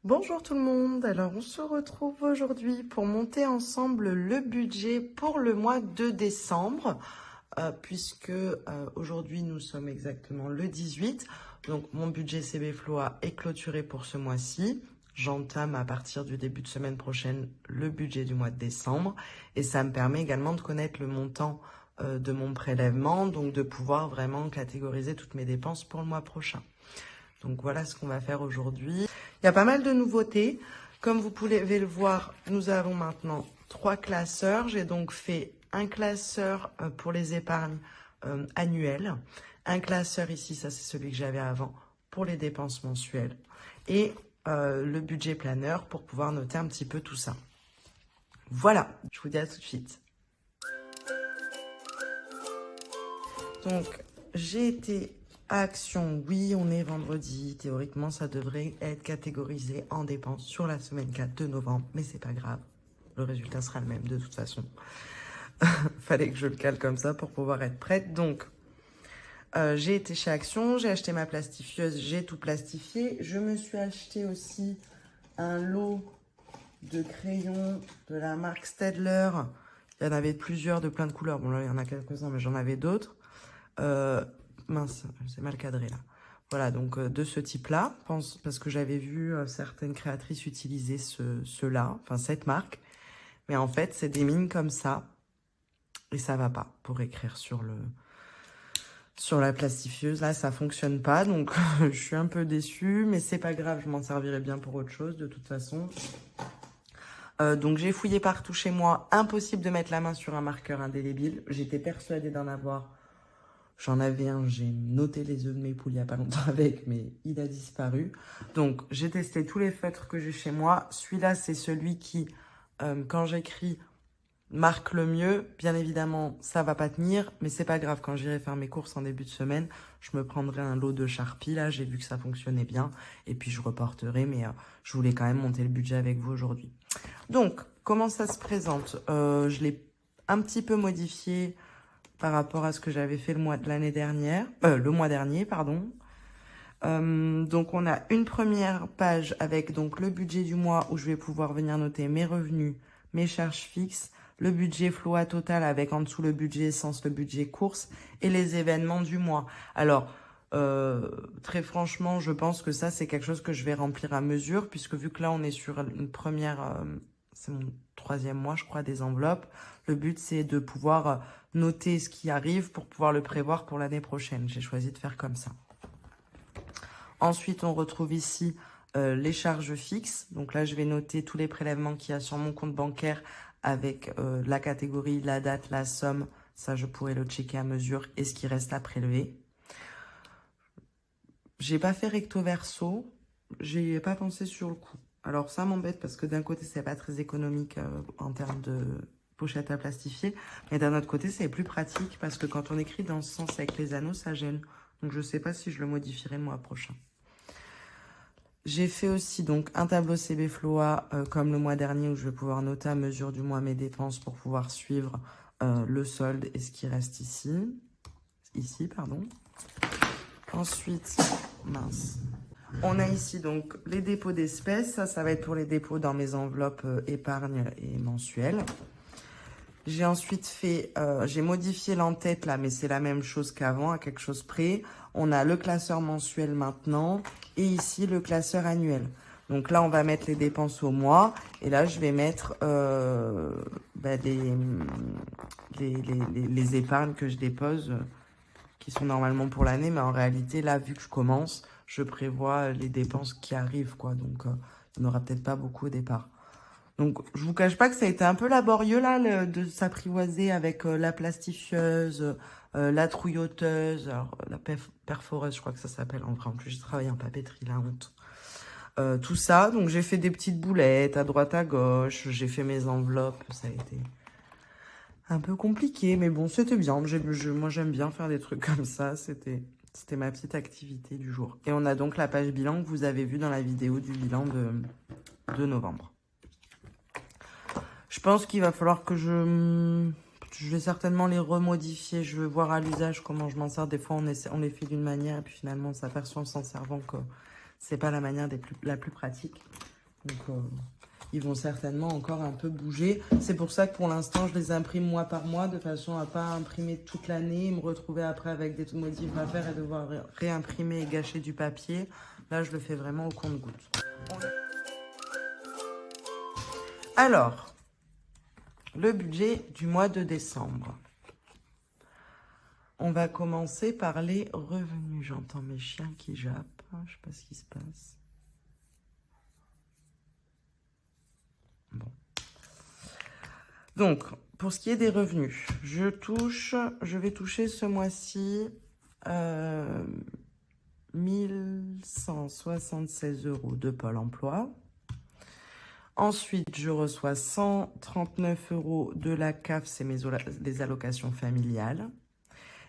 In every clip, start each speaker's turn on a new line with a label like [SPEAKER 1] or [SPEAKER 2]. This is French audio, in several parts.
[SPEAKER 1] Bonjour tout le monde, alors on se retrouve aujourd'hui pour monter ensemble le budget pour le mois de décembre, puisque aujourd'hui nous sommes exactement le 18, donc mon budget CB Floa est clôturé pour ce mois-ci. J'entame à partir du début de semaine prochaine le budget du mois de décembre et ça me permet également de connaître le montant de mon prélèvement, donc de pouvoir vraiment catégoriser toutes mes dépenses pour le mois prochain. Donc voilà ce qu'on va faire aujourd'hui. Il y a pas mal de nouveautés. Comme vous pouvez le voir, nous avons maintenant 3 classeurs. J'ai donc fait un classeur pour les épargnes annuelles. Un classeur ici, ça c'est celui que j'avais avant, pour les dépenses mensuelles. Et le budget planeur pour pouvoir noter un petit peu tout ça. Voilà, je vous dis à tout de suite. Donc, j'ai été à Action. Oui, on est vendredi. Théoriquement, ça devrait être catégorisé en dépenses sur la semaine 4 de novembre. Mais c'est pas grave. Le résultat sera le même de toute façon. Fallait que je le cale comme ça pour pouvoir être prête. Donc, j'ai été chez Action. J'ai acheté ma plastifieuse. J'ai tout plastifié. Je me suis acheté aussi un lot de crayons de la marque Staedtler. Il y en avait plusieurs de plein de couleurs. Bon, là, il y en a quelques-uns, mais j'en avais d'autres. Mince, c'est mal cadré là. Voilà, donc de ce type-là, parce que j'avais vu certaines créatrices utiliser ceux-là, enfin cette marque. Mais en fait, c'est des mines comme ça. Et ça va pas pour écrire sur la plastifieuse. Là, ça fonctionne pas. Donc, je suis un peu déçue. Mais c'est pas grave, je m'en servirai bien pour autre chose de toute façon. Donc, j'ai fouillé partout chez moi. Impossible de mettre la main sur un marqueur indélébile. J'étais persuadée d'en avoir. J'en avais un, j'ai noté les œufs de mes poules il n'y a pas longtemps avec, mais il a disparu. Donc, j'ai testé tous les feutres que j'ai chez moi. Celui-là, c'est celui qui, quand j'écris, marque le mieux. Bien évidemment, ça va pas tenir, mais c'est pas grave. Quand j'irai faire mes courses en début de semaine, je me prendrai un lot de Sharpie. Là, j'ai vu que ça fonctionnait bien. Et puis, je reporterai, mais je voulais quand même monter le budget avec vous aujourd'hui. Donc, comment ça se présente? Je l'ai un petit peu modifié par rapport à ce que j'avais fait le mois dernier, pardon. Donc on a une première page avec donc le budget du mois où je vais pouvoir venir noter mes revenus, mes charges fixes, le budget Floa total avec en dessous le budget essence, le budget course et les événements du mois. Alors très franchement, je pense que ça c'est quelque chose que je vais remplir à mesure puisque vu que là on est sur une première, c'est mon 3e mois je crois des enveloppes. Le but c'est de pouvoir noter ce qui arrive pour pouvoir le prévoir pour l'année prochaine. J'ai choisi de faire comme ça. Ensuite, on retrouve ici les charges fixes. Donc là, je vais noter tous les prélèvements qu'il y a sur mon compte bancaire avec la catégorie, la date, la somme. Ça, je pourrais le checker à mesure et ce qui reste à prélever. J'ai pas fait recto verso. J'ai pas pensé sur le coup. Alors, ça m'embête parce que d'un côté, c'est pas très économique en termes de pochette à plastifier. Mais d'un autre côté, c'est plus pratique parce que quand on écrit dans ce sens avec les anneaux, ça gêne. Donc, je sais pas si je le modifierai le mois prochain. J'ai fait aussi donc un tableau CB Floa comme le mois dernier où je vais pouvoir noter à mesure du mois mes dépenses pour pouvoir suivre le solde et ce qui reste ici. Ici, pardon. Ensuite, mince. On a ici donc les dépôts d'espèces. Ça va être pour les dépôts dans mes enveloppes épargne et mensuelles. J'ai ensuite fait, j'ai modifié l'entête là, mais c'est la même chose qu'avant, à quelque chose près. On a le classeur mensuel maintenant et ici le classeur annuel. Donc là, on va mettre les dépenses au mois et là, je vais mettre les épargnes que je dépose qui sont normalement pour l'année. Mais en réalité, là, vu que je commence, je prévois les dépenses qui arrivent, quoi. Donc, il n'y en aura peut-être pas beaucoup au départ. Donc, je vous cache pas que ça a été un peu laborieux, là, de s'apprivoiser avec la plastifieuse, la trouilloteuse, alors, la perforeuse, je crois que ça s'appelle en vrai. En plus, j'ai travaillé en papeterie, la honte. Tout ça, donc j'ai fait des petites boulettes à droite à gauche, j'ai fait mes enveloppes, ça a été un peu compliqué, mais bon, c'était bien. Moi, j'aime bien faire des trucs comme ça, c'était ma petite activité du jour. Et on a donc la page bilan que vous avez vue dans la vidéo du bilan de novembre. Je pense qu'il va falloir que je vais certainement les remodifier. Je vais voir à l'usage comment je m'en sers. Des fois, on les fait d'une manière et puis finalement, on s'aperçoit en s'en servant que c'est pas la manière la plus pratique. Donc, ils vont certainement encore un peu bouger. C'est pour ça que pour l'instant, je les imprime mois par mois, de façon à pas imprimer toute l'année, me retrouver après avec des modifs à faire et devoir réimprimer et gâcher du papier. Là, je le fais vraiment au compte-gouttes. Alors, le budget du mois de décembre. On va commencer par les revenus. J'entends mes chiens qui jappent. Je sais pas ce qui se passe. Bon. Donc, pour ce qui est des revenus, je vais toucher ce mois-ci 1176 € de Pôle emploi. Ensuite, je reçois 139 € de la CAF, c'est les allocations familiales.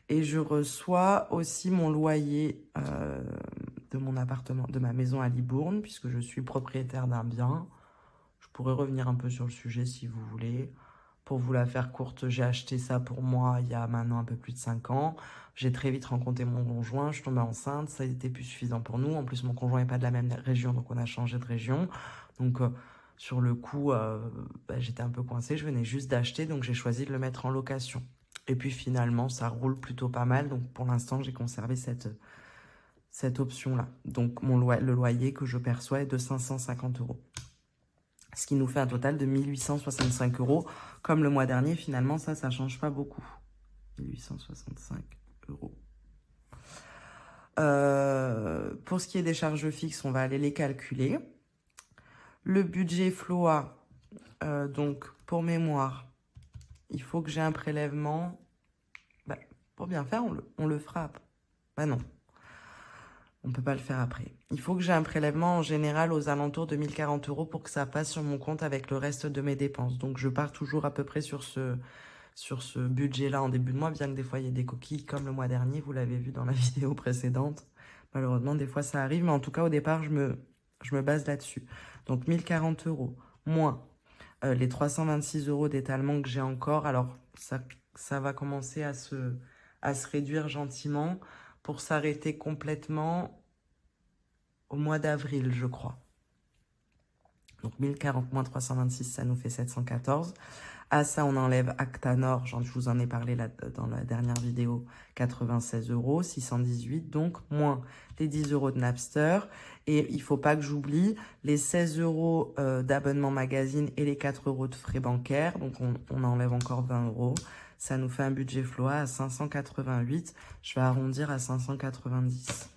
[SPEAKER 1] Et je reçois aussi mon loyer de mon appartement, de ma maison à Libourne, puisque je suis propriétaire d'un bien. Je pourrais revenir un peu sur le sujet si vous voulez. Pour vous la faire courte, j'ai acheté ça pour moi il y a maintenant un peu plus de 5 ans. J'ai très vite rencontré mon conjoint, je suis tombée enceinte, ça n'était plus suffisant pour nous. En plus, mon conjoint n'est pas de la même région, donc on a changé de région. Donc, sur le coup, j'étais un peu coincée, je venais juste d'acheter, donc j'ai choisi de le mettre en location. Et puis finalement, ça roule plutôt pas mal, donc pour l'instant, j'ai conservé cette option-là. Donc, le loyer que je perçois est de 550 €. Ce qui nous fait un total de 1865 €. Comme le mois dernier, finalement, ça ne change pas beaucoup. 1865 €. Pour ce qui est des charges fixes, on va aller les calculer. Le budget FLOA, donc pour mémoire, il faut que j'ai un prélèvement. Pour bien faire, on le frappe. Non. On ne peut pas le faire après. Il faut que j'ai un prélèvement en général aux alentours de 1040 € pour que ça passe sur mon compte avec le reste de mes dépenses. Donc, je pars toujours à peu près sur ce budget-là en début de mois, bien que des fois, il y ait des coquilles comme le mois dernier. Vous l'avez vu dans la vidéo précédente. Malheureusement, des fois, ça arrive. Mais en tout cas, au départ, je me base là-dessus. Donc, 1040 € moins les 326 € d'étalement que j'ai encore. Alors, ça va commencer à se réduire gentiment pour s'arrêter complètement au mois d'avril, je crois. Donc 1040 moins 326, ça nous fait 714. À ça, on enlève Actanor, je vous en ai parlé dans la dernière vidéo, 96 €, 618, donc moins les 10 € de Napster. Et il ne faut pas que j'oublie les 16 € d'abonnement magazine et les 4 € de frais bancaires. Donc on enlève encore 20 €. Ça nous fait un budget FLOA à 588. Je vais arrondir à 590.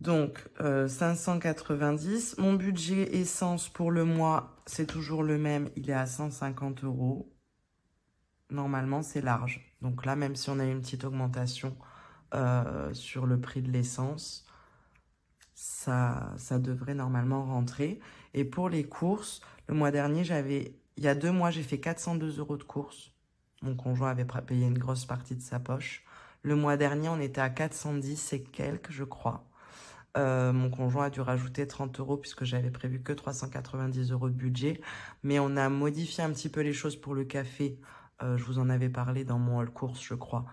[SPEAKER 1] Donc, 590. Mon budget essence pour le mois, c'est toujours le même. Il est à 150 €. Normalement, c'est large. Donc là, même si on a une petite augmentation sur le prix de l'essence, ça devrait normalement rentrer. Et pour les courses, le mois dernier, il y a 2 mois, j'ai fait 402 € de courses. Mon conjoint avait payé une grosse partie de sa poche. Le mois dernier, on était à 410 et quelques, je crois. Mon conjoint a dû rajouter 30 € puisque j'avais prévu que 390 € de budget. Mais on a modifié un petit peu les choses pour le café. Je vous en avais parlé dans mon haul course, je crois.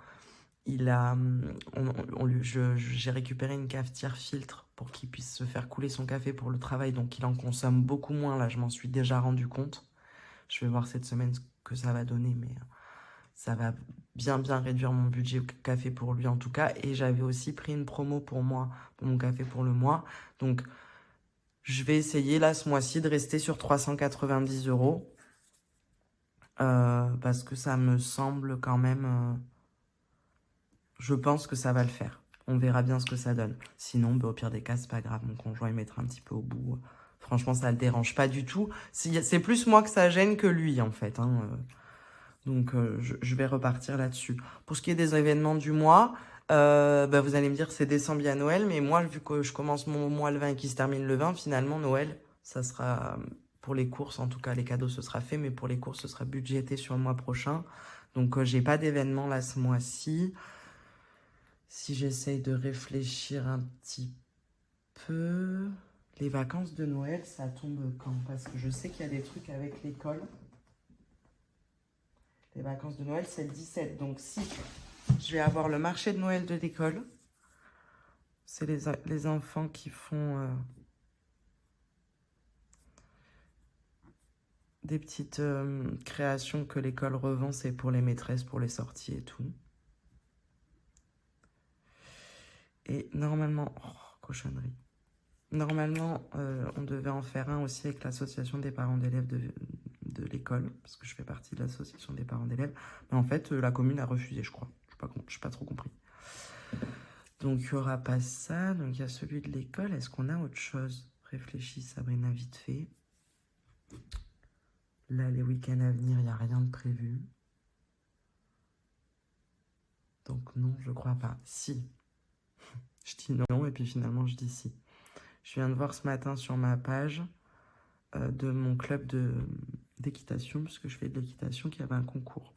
[SPEAKER 1] J'ai récupéré une cafetière filtre pour qu'il puisse se faire couler son café pour le travail. Donc, il en consomme beaucoup moins. Là, je m'en suis déjà rendu compte. Je vais voir cette semaine ce que ça va donner, mais ça va bien réduire mon budget café pour lui en tout cas. Et j'avais aussi pris une promo pour moi, pour mon café pour le mois. Donc, je vais essayer là ce mois-ci de rester sur 390 €. Parce que ça me semble quand même... je pense que ça va le faire. On verra bien ce que ça donne. Sinon, au pire des cas, c'est pas grave. Mon conjoint, il mettra un petit peu au bout. Franchement, ça le dérange pas du tout. C'est plus moi que ça gêne que lui, en fait. Donc, je vais repartir là-dessus. Pour ce qui est des événements du mois, vous allez me dire c'est décembre, il y a Noël. Mais moi, vu que je commence mon mois le 20 et qu'il se termine le 20, finalement, Noël, ça sera pour les courses. En tout cas, les cadeaux, ce sera fait. Mais pour les courses, ce sera budgété sur le mois prochain. Donc, j'ai pas d'événement là ce mois-ci. Si j'essaye de réfléchir un petit peu... Les vacances de Noël, ça tombe quand? Parce que je sais qu'il y a des trucs avec l'école. Les vacances de Noël, c'est le 17. Donc si je vais avoir le marché de Noël de l'école, C'est les enfants qui font des petites créations que l'école revend. C'est pour les maîtresses, pour les sorties et tout. Et normalement... Oh, cochonnerie. Normalement, on devait en faire un aussi avec l'association des parents d'élèves de l'école, parce que je fais partie de l'association des parents d'élèves. Mais en fait, la commune a refusé, je crois. Je n'ai pas trop compris. Donc, il n'y aura pas ça. Donc, il y a celui de l'école. Est-ce qu'on a autre chose? Réfléchis, Sabrina, vite fait. Là, les week-ends à venir, il n'y a rien de prévu. Donc, non, je crois pas. Si. Je dis non, et puis finalement, je dis si. Je viens de voir ce matin sur ma page de mon club d'équitation, parce que je fais de l'équitation, qu'il y avait un concours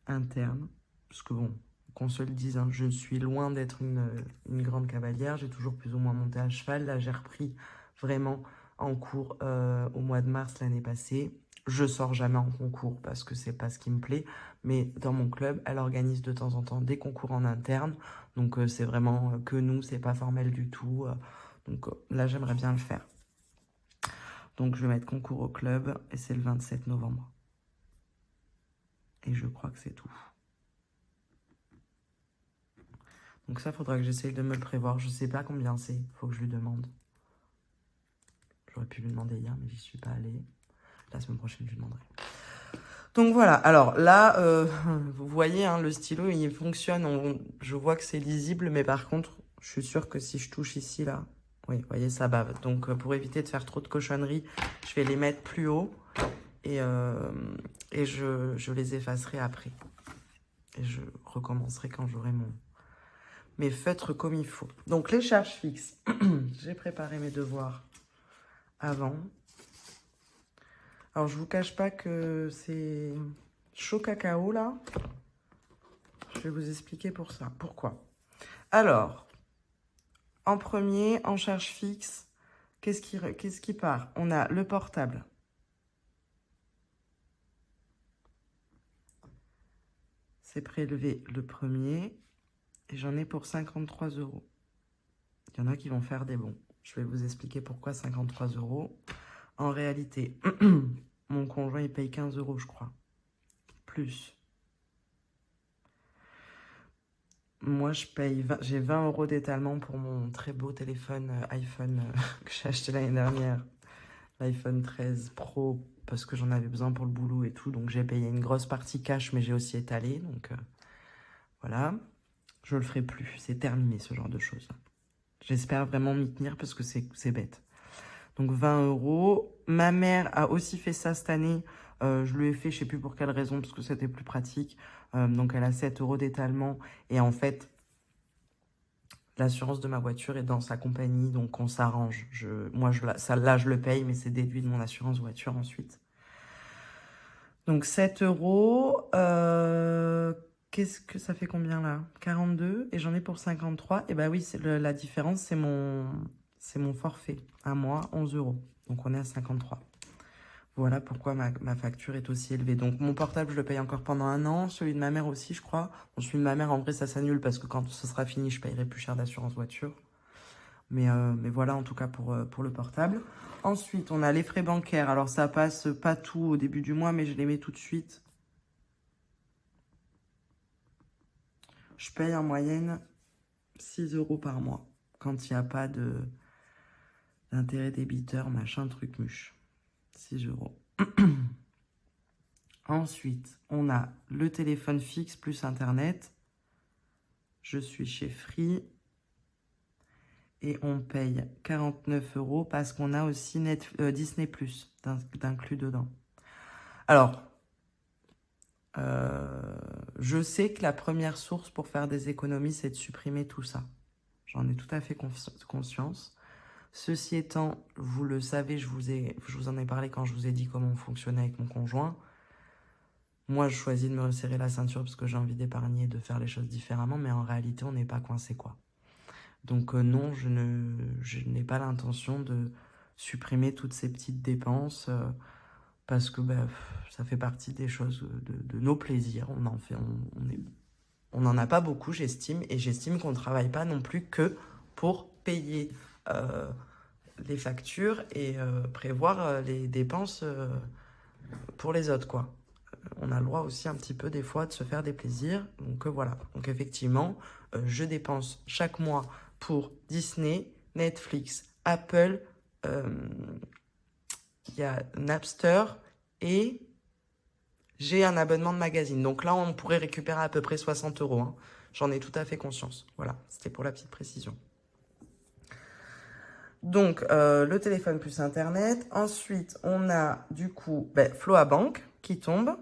[SPEAKER 1] interne. Parce que bon, qu'on se le dise, hein, je suis loin d'être une grande cavalière. J'ai toujours plus ou moins monté à cheval. Là, j'ai repris vraiment en cours au mois de mars l'année passée. Je sors jamais en concours parce que c'est pas ce qui me plaît. Mais dans mon club, elle organise de temps en temps des concours en interne. Donc c'est vraiment que nous, c'est pas formel du tout. Donc là, j'aimerais bien le faire. Donc je vais mettre concours au club et c'est le 27 novembre. Et je crois que c'est tout. Donc ça, faudra que j'essaye de me le prévoir. Je sais pas combien c'est. Faut que je lui demande. J'aurais pu lui demander hier, mais j'y suis pas allée. La semaine prochaine, je lui demanderai. Donc voilà. Alors là, vous voyez, hein, le stylo, il fonctionne. Je vois que c'est lisible, mais par contre, je suis sûre que si je touche ici, là, oui, vous voyez, ça bave. Donc pour éviter de faire trop de cochonneries, je vais les mettre plus haut et je les effacerai après. Et je recommencerai quand j'aurai mes feutres comme il faut. Donc les charges fixes, j'ai préparé mes devoirs avant. Alors je vous cache pas que c'est chaud cacao là. Je vais vous expliquer pour ça. Pourquoi? Alors, en premier, en charge fixe, qu'est-ce qui part? On a le portable. C'est prélevé le premier. Et j'en ai pour 53 €. Il y en a qui vont faire des bons. Je vais vous expliquer pourquoi 53 €. En réalité, mon conjoint, il paye 15 €, je crois. Plus. Moi, j'ai 20 € d'étalement pour mon très beau téléphone iPhone que j'ai acheté l'année dernière. L'iPhone 13 Pro, parce que j'en avais besoin pour le boulot et tout. Donc, j'ai payé une grosse partie cash, mais j'ai aussi étalé. Donc, voilà. Je le ferai plus. C'est terminé, ce genre de choses. J'espère vraiment m'y tenir parce que c'est bête. Donc 20 €. Ma mère a aussi fait ça cette année. Je lui ai fait, je sais plus pour quelle raison, parce que c'était plus pratique. Donc elle a 7 € d'étalement. Et en fait, l'assurance de ma voiture est dans sa compagnie, donc on s'arrange. Moi, là, je le paye, mais c'est déduit de mon assurance voiture ensuite. Donc 7 €. Qu'est-ce que ça fait combien là? 42 et j'en ai pour 53. Et bah oui, la différence, c'est mon forfait. À moi, 11 €. Donc on est à 53. Voilà pourquoi ma facture est aussi élevée. Donc mon portable, je le paye encore pendant 1 an. Celui de ma mère aussi, je crois. Bon, celui de ma mère, en vrai, ça s'annule parce que quand ce sera fini, je payerai plus cher d'assurance voiture. Mais voilà, en tout cas, pour le portable. Ensuite, on a les frais bancaires. Alors, ça passe pas tout au début du mois, mais je les mets tout de suite. Je paye en moyenne 6 € par mois quand il n'y a pas d'intérêt débiteur, machin, truc, muche. 6 €. Ensuite, on a le téléphone fixe plus Internet. Je suis chez Free. Et on paye 49 € parce qu'on a aussi Disney Plus d'inclus dedans. Alors, je sais que la première source pour faire des économies, c'est de supprimer tout ça. J'en ai tout à fait conscience. Ceci étant, vous le savez, je vous en ai parlé quand je vous ai dit comment on fonctionnait avec mon conjoint. Moi, je choisis de me resserrer la ceinture parce que j'ai envie d'épargner, de faire les choses différemment, mais en réalité, on n'est pas coincé, quoi. Donc non, je n'ai pas l'intention de supprimer toutes ces petites dépenses parce que ça fait partie des choses de nos plaisirs. On en fait, On n'en a pas beaucoup, j'estime, et j'estime qu'on ne travaille pas non plus que pour payer les factures et prévoir les dépenses pour les autres, quoi. On a le droit aussi un petit peu des fois de se faire des plaisirs. Donc voilà. Donc effectivement, je dépense chaque mois pour Disney, Netflix, Apple, il y a Napster et j'ai un abonnement de magazine. Donc là, on pourrait récupérer à peu près 60 euros. Hein. J'en ai tout à fait conscience. Voilà, c'était pour la petite précision. Donc, le téléphone plus Internet. Ensuite, on a du coup Floabank qui tombe.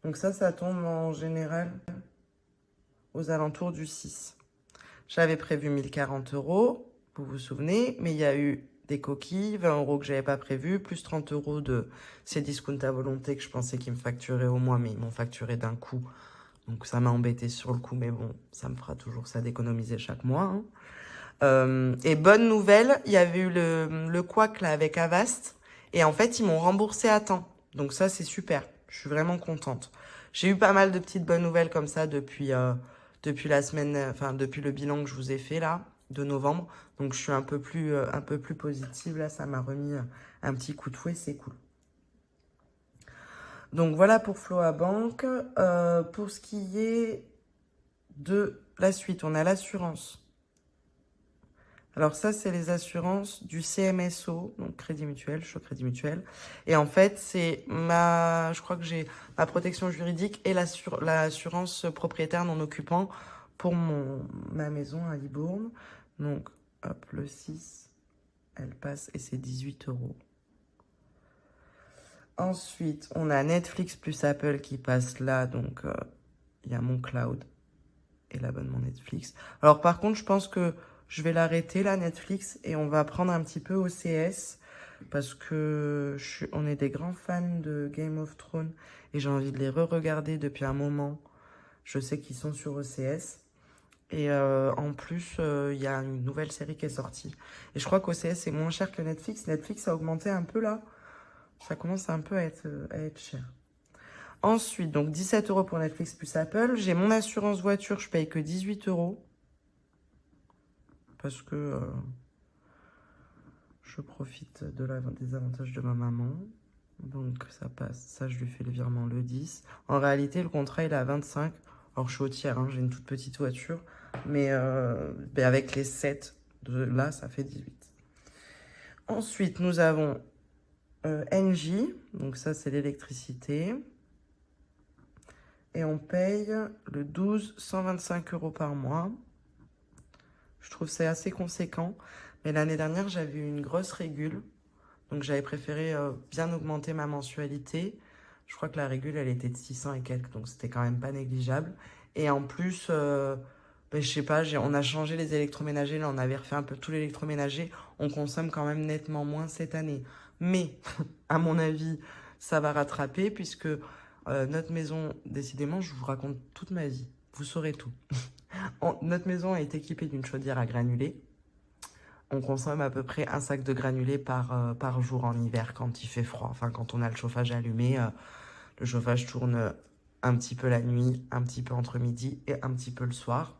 [SPEAKER 1] Donc ça tombe en général aux alentours du 6. J'avais prévu 1040 euros, vous vous souvenez, mais il y a eu des coquilles, 20 euros que j'avais pas prévu, plus 30 euros de Cdiscount à volonté que je pensais qu'ils me facturaient au mois, mais ils m'ont facturé d'un coup. Donc ça m'a embêté sur le coup, mais bon, ça me fera toujours ça d'économiser chaque mois. Hein. Et bonne nouvelle, il y avait eu le couac là avec Avast, et en fait ils m'ont remboursé à temps. Donc ça c'est super, je suis vraiment contente. J'ai eu pas mal de petites bonnes nouvelles comme ça depuis la semaine, enfin depuis le bilan que je vous ai fait là de novembre. Donc je suis un peu plus positive là, ça m'a remis un petit coup de fouet, c'est cool. Donc voilà pour Floabank. Pour ce qui est de la suite, on a l'assurance. Alors ça, c'est les assurances du CMSO, donc Crédit Mutuel, je suis au Crédit Mutuel. Et en fait, c'est je crois que j'ai ma protection juridique et l'assurance propriétaire non occupant pour ma maison à Libourne. Donc, hop, le 6, elle passe et c'est 18 euros. Ensuite, on a Netflix plus Apple qui passe là, donc il y a mon cloud et l'abonnement Netflix. Alors par contre, je pense que je vais l'arrêter là, Netflix, et on va prendre un petit peu OCS, parce que on est des grands fans de Game of Thrones, et j'ai envie de les re-regarder depuis un moment. Je sais qu'ils sont sur OCS. Et en plus, il y a une nouvelle série qui est sortie. Et je crois qu'OCS est moins cher que Netflix. Netflix a augmenté un peu là. Ça commence un peu à être cher. Ensuite, donc 17 euros pour Netflix plus Apple. J'ai mon assurance voiture, je paye que 18 euros. Parce que je profite des avantages de ma maman. Donc ça passe. Ça, je lui fais le virement le 10. En réalité, le contrat, il est à 25. Alors, je suis au tiers, hein, j'ai une toute petite voiture. Mais avec les 7 de là, ça fait 18. Ensuite, nous avons Engie. Donc ça, c'est l'électricité. Et on paye le 12, 125 euros par mois. Je trouve que c'est assez conséquent. Mais l'année dernière, j'avais eu une grosse régule. Donc j'avais préféré bien augmenter ma mensualité. Je crois que la régule, elle était de 600 et quelques. Donc c'était quand même pas négligeable. Et en plus, je sais pas, on a changé les électroménagers. Là, on avait refait un peu tout l'électroménager. On consomme quand même nettement moins cette année. Mais, à mon avis, ça va rattraper puisque notre maison, décidément, je vous raconte toute ma vie. Vous saurez tout. Notre maison a été équipée d'une chaudière à granulés. On consomme à peu près un sac de granulés par jour en hiver quand il fait froid. Enfin, quand on a le chauffage allumé, le chauffage tourne un petit peu la nuit, un petit peu entre midi et un petit peu le soir.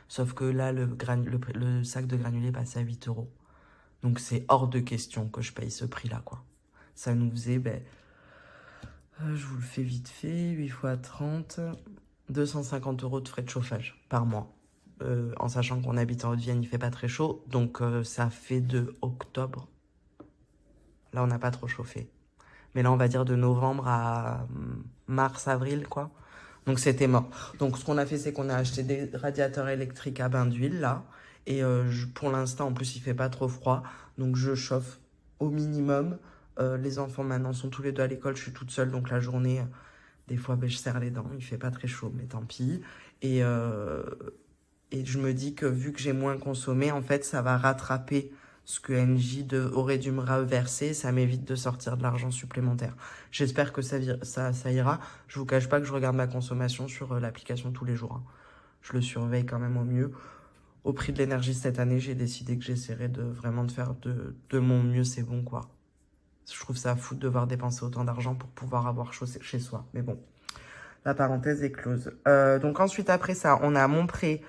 [SPEAKER 1] Sauf que là, le sac de granulés passe à 8 euros. Donc, c'est hors de question que je paye ce prix-là, quoi. Ça nous faisait, je vous le fais vite fait, 8 fois 30, 250 euros de frais de chauffage par mois. En sachant qu'on habite en Haute-Vienne, il fait pas très chaud. Donc, ça fait de octobre. Là, on n'a pas trop chauffé. Mais là, on va dire de novembre à mars, avril, quoi. Donc, c'était mort. Donc, ce qu'on a fait, c'est qu'on a acheté des radiateurs électriques à bain d'huile, là. Et pour l'instant, en plus, il fait pas trop froid. Donc, je chauffe au minimum. Les enfants, maintenant, sont tous les deux à l'école. Je suis toute seule. Donc, la journée, des fois, je serre les dents. Il fait pas très chaud, mais tant pis. Et je me dis que vu que j'ai moins consommé, en fait, ça va rattraper ce que Engie aurait dû me reverser. Ça m'évite de sortir de l'argent supplémentaire. J'espère que ça ira. Je vous cache pas que je regarde ma consommation sur l'application tous les jours. Hein. Je le surveille quand même au mieux. Au prix de l'énergie cette année, j'ai décidé que j'essaierai vraiment de faire de mon mieux. C'est bon, quoi. Je trouve ça fou de devoir dépenser autant d'argent pour pouvoir avoir chose chez soi. Mais bon, la parenthèse est close. Donc ensuite, après ça, on a mon prêt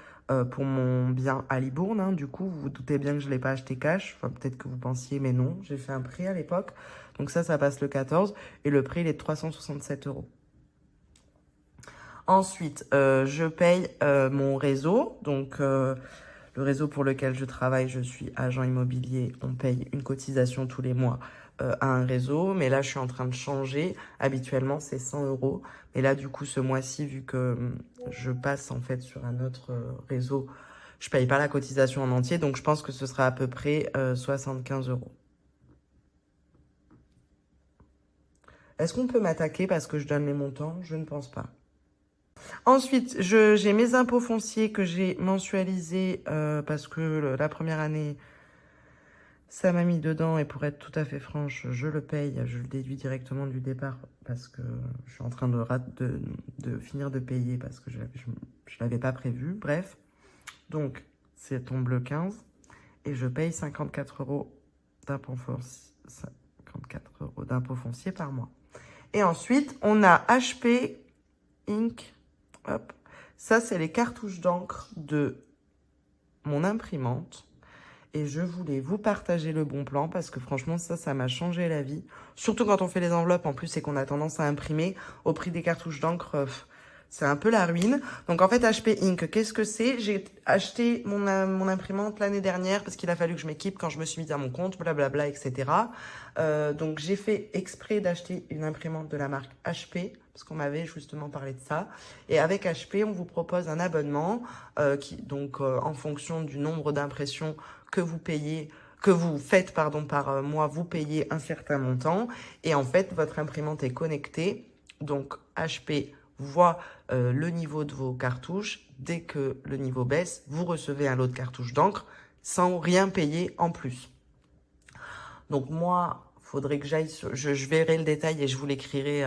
[SPEAKER 1] pour mon bien à Libourne. Hein. Du coup, vous vous doutez bien que je ne l'ai pas acheté cash. Enfin, peut-être que vous pensiez, mais non. J'ai fait un prêt à l'époque. Donc ça passe le 14. Et le prêt, il est de 367 €. Ensuite, je paye mon réseau. Donc, le réseau pour lequel je travaille, je suis agent immobilier. On paye une cotisation tous les mois à un réseau. Mais là, je suis en train de changer. Habituellement, c'est 100 €. Mais là, du coup, ce mois-ci, vu que je passe en fait sur un autre réseau, je paye pas la cotisation en entier. Donc, je pense que ce sera à peu près 75 €. Est-ce qu'on peut m'attaquer parce que je donne les montants? Je ne pense pas. Ensuite, j'ai mes impôts fonciers que j'ai mensualisés parce que la première année, ça m'a mis dedans. Et pour être tout à fait franche, je le paye, je le déduis directement du départ parce que je suis en train de finir de payer parce que je ne l'avais pas prévu. Bref, donc c'est tombe le 15 et je paye 54 € d'impôts fonciers, 54 € d'impôts fonciers par mois. Et ensuite, on a HP Inc. Hop. Ça, c'est les cartouches d'encre de mon imprimante. Et je voulais vous partager le bon plan parce que franchement, ça m'a changé la vie. Surtout quand on fait les enveloppes en plus et qu'on a tendance à imprimer au prix des cartouches d'encre. C'est un peu la ruine. Donc en fait, HP Inc, qu'est-ce que c'est? J'ai acheté mon imprimante l'année dernière parce qu'il a fallu que je m'équipe quand je me suis mise à mon compte, blablabla, etc. Donc j'ai fait exprès d'acheter une imprimante de la marque HP parce qu'on m'avait justement parlé de ça. Et avec HP, on vous propose un abonnement en fonction du nombre d'impressions que vous payez, que vous faites par mois, vous payez un certain montant. Et en fait, votre imprimante est connectée. Donc HP voit le niveau de vos cartouches. Dès que le niveau baisse, vous recevez un lot de cartouches d'encre sans rien payer en plus. Donc moi, faudrait que j'aille je verrai le détail et je vous l'écrirai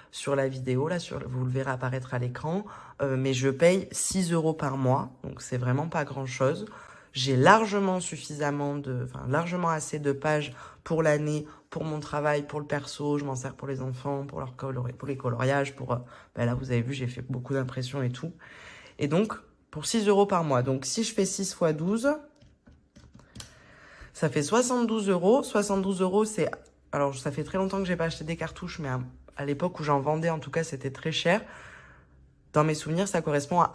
[SPEAKER 1] sur la vidéo. Là, vous le verrez apparaître à l'écran. Mais je paye 6 € par mois. Donc c'est vraiment pas grand-chose. J'ai largement assez de pages pour l'année, pour mon travail, pour le perso. Je m'en sers pour les enfants, pour les coloriages. Là, vous avez vu, j'ai fait beaucoup d'impressions et tout. Et donc, pour 6 € par mois. Donc, si je fais 6 x 12, ça fait 72 €. 72 €, c'est... Alors, ça fait très longtemps que j'ai pas acheté des cartouches, mais à l'époque où j'en vendais, en tout cas, c'était très cher. Dans mes souvenirs, ça correspond à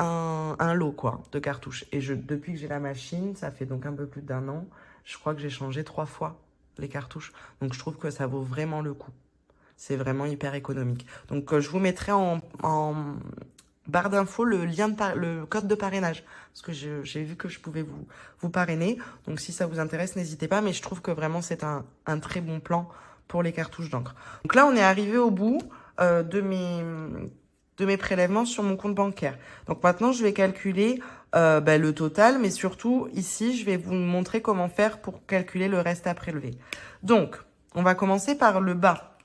[SPEAKER 1] un lot de cartouches. Et depuis que j'ai la machine, ça fait donc un peu plus d'1 an, je crois que j'ai changé 3 fois les cartouches. Donc je trouve que ça vaut vraiment le coup. C'est vraiment hyper économique. Donc je vous mettrai en barre d'infos le code de parrainage. Parce que j'ai vu que je pouvais vous parrainer. Donc si ça vous intéresse, n'hésitez pas. Mais je trouve que vraiment c'est un très bon plan pour les cartouches d'encre. Donc là, on est arrivé au bout de mes prélèvements sur mon compte bancaire. Donc maintenant, je vais calculer le total, mais surtout, ici, je vais vous montrer comment faire pour calculer le reste à prélever. Donc, on va commencer par le bas.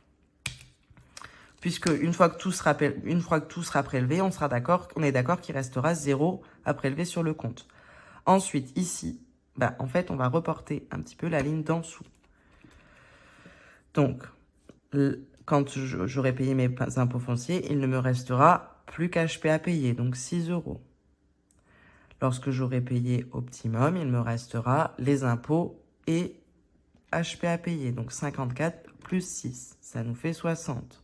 [SPEAKER 1] Puisque une fois que tout sera prélevé, on est d'accord qu'il restera 0 à prélever sur le compte. Ensuite, ici, en fait, on va reporter un petit peu la ligne d'en dessous. Donc, quand j'aurai payé mes impôts fonciers, il ne me restera plus qu'HP à payer, donc 6 €. Lorsque j'aurai payé Optimum, il me restera les impôts et HP à payer, donc 54 plus 6, ça nous fait 60.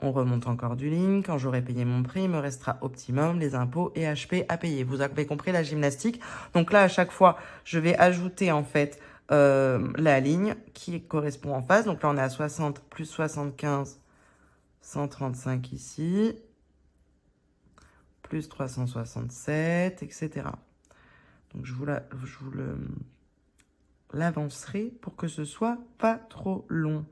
[SPEAKER 1] On remonte encore du ligne. Quand j'aurai payé mon prix, il me restera Optimum, les impôts et HP à payer. Vous avez compris la gymnastique. Donc là, à chaque fois, je vais ajouter en fait la ligne qui correspond en face. Donc là, on est à 60 plus 75, 135 ici, plus 367, etc. Donc je vous l'avancerai pour que ce soit pas trop long.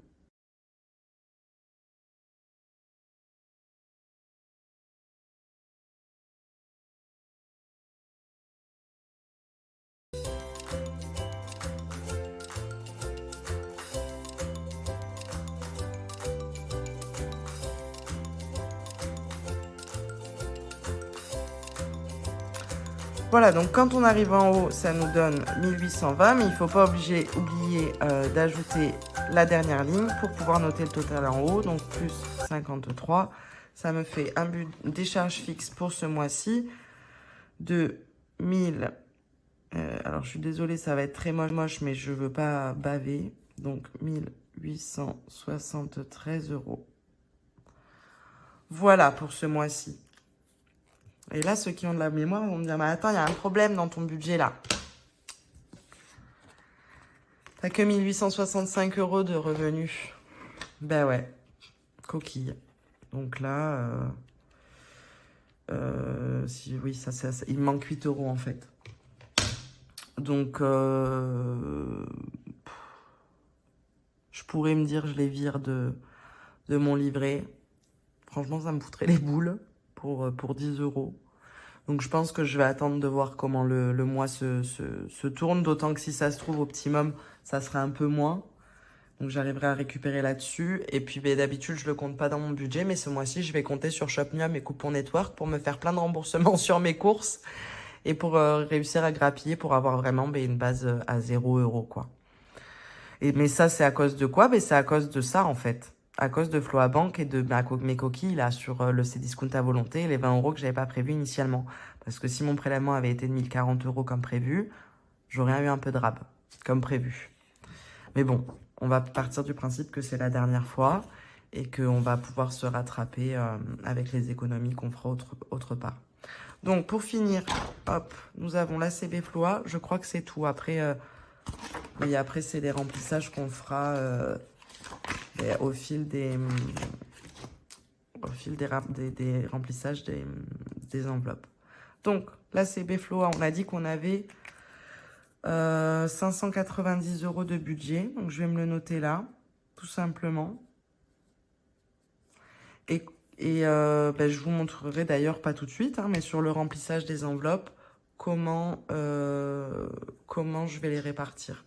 [SPEAKER 1] Voilà, donc quand on arrive en haut, ça nous donne 1820, mais il ne faut pas oublier d'ajouter la dernière ligne pour pouvoir noter le total en haut, donc plus 53. Ça me fait des charges fixes pour ce mois-ci de 1000. Alors, je suis désolée, ça va être très moche, mais je ne veux pas baver. Donc, 1873 €. Voilà pour ce mois-ci. Et là, ceux qui ont de la mémoire vont me dire, mais attends, il y a un problème dans ton budget là. T'as que 1865 € de revenus. Ben ouais, coquille. Donc là, oui, ça, il me manque 8 € en fait. Donc, je pourrais me dire, je les vire de mon livret. Franchement, ça me foutrait les boules pour 10 €. Donc, je pense que je vais attendre de voir comment le mois se tourne. D'autant que si ça se trouve, optimum, ça sera un peu moins. Donc, j'arriverai à récupérer là-dessus. Et puis, d'habitude, je ne le compte pas dans mon budget. Mais ce mois-ci, je vais compter sur Shopmium et Coupon Network pour me faire plein de remboursements sur mes courses. Et pour réussir à grappiller pour avoir vraiment une base à 0 €, quoi. Mais ça, c'est à cause de quoi? C'est à cause de ça, en fait. À cause de Floa Bank et de mes coquilles, là, sur le Cdiscount à volonté, les 20 € que j'avais pas prévu initialement. Parce que si mon prélèvement avait été de 1040 € comme prévu, j'aurais eu un peu de rab, comme prévu. Mais bon, on va partir du principe que c'est la dernière fois et qu'on va pouvoir se rattraper avec les économies qu'on fera autre part. Donc, pour finir, hop, nous avons la CB Floa. Je crois que c'est tout. Après, oui, après c'est des remplissages qu'on fera au fil des remplissages des enveloppes. Donc, la CB Floa, on a dit qu'on avait 590 € de budget. Donc, je vais me le noter là, tout simplement. Et je vous montrerai d'ailleurs, pas tout de suite, mais sur le remplissage des enveloppes, comment je vais les répartir.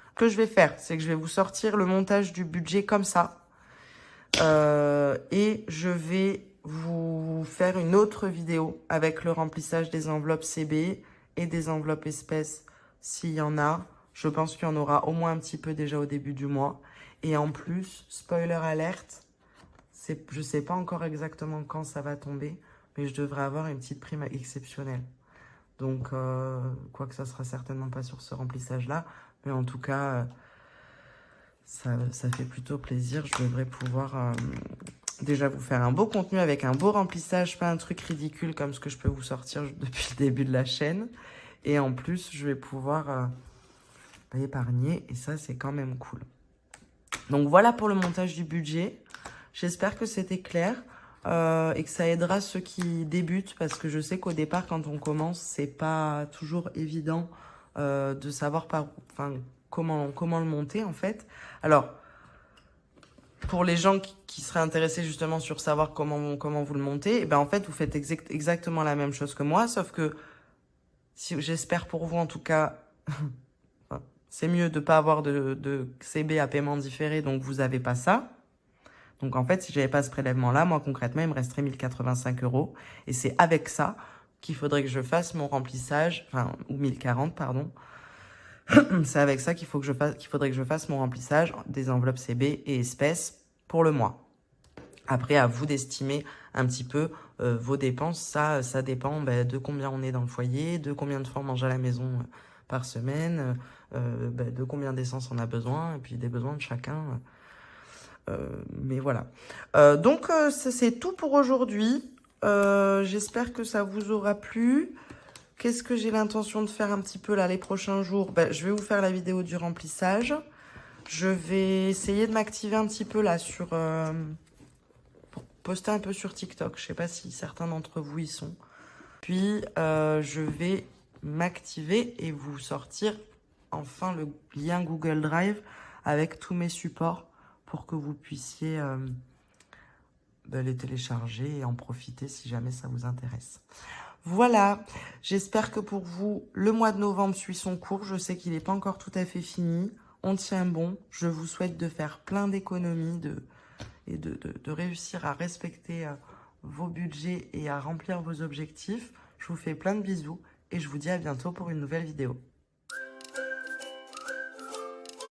[SPEAKER 1] Ce que je vais faire, c'est que je vais vous sortir le montage du budget comme ça. Et je vais vous faire une autre vidéo avec le remplissage des enveloppes CB et des enveloppes espèces s'il y en a. Je pense qu'il y en aura au moins un petit peu déjà au début du mois. Et en plus, spoiler alerte, je ne sais pas encore exactement quand ça va tomber, mais je devrais avoir une petite prime exceptionnelle. Donc, quoique ça sera certainement pas sur ce remplissage-là, mais en tout cas, ça fait plutôt plaisir. Je devrais pouvoir déjà vous faire un beau contenu avec un beau remplissage, pas un truc ridicule comme ce que je peux vous sortir depuis le début de la chaîne. Et en plus, je vais pouvoir épargner, et ça, c'est quand même cool. Donc, voilà pour le montage du budget. J'espère que c'était clair et que ça aidera ceux qui débutent, parce que je sais qu'au départ, quand on commence, c'est pas toujours évident de savoir comment le monter, en fait. Alors, pour les gens qui seraient intéressés justement sur savoir comment vous le montez, en fait, vous faites exactement la même chose que moi, sauf que, j'espère pour vous en tout cas, c'est mieux de ne pas avoir de CB à paiement différé, donc vous n'avez pas ça. Donc, en fait, si j'avais pas ce prélèvement-là, moi, concrètement, il me resterait 1085 €. Et c'est avec ça qu'il faudrait que je fasse mon remplissage, ou 1040, pardon. C'est avec ça qu'il faudrait que je fasse mon remplissage des enveloppes CB et espèces pour le mois. Après, à vous d'estimer un petit peu vos dépenses. Ça dépend de combien on est dans le foyer, de combien de fois on mange à la maison par semaine, de combien d'essence on a besoin, et puis des besoins de chacun. Mais voilà. Donc, c'est tout pour aujourd'hui. J'espère que ça vous aura plu. Qu'est-ce que j'ai l'intention de faire un petit peu là les prochains jours? Je vais vous faire la vidéo du remplissage. Je vais essayer de m'activer un petit peu là pour poster un peu sur TikTok. Je ne sais pas si certains d'entre vous y sont. Puis, je vais m'activer et vous sortir enfin le lien Google Drive avec tous mes supports pour que vous puissiez les télécharger et en profiter si jamais ça vous intéresse. Voilà, j'espère que pour vous, le mois de novembre suit son cours. Je sais qu'il n'est pas encore tout à fait fini. On tient bon. Je vous souhaite de faire plein d'économies et de réussir à respecter vos budgets et à remplir vos objectifs. Je vous fais plein de bisous et je vous dis à bientôt pour une nouvelle vidéo.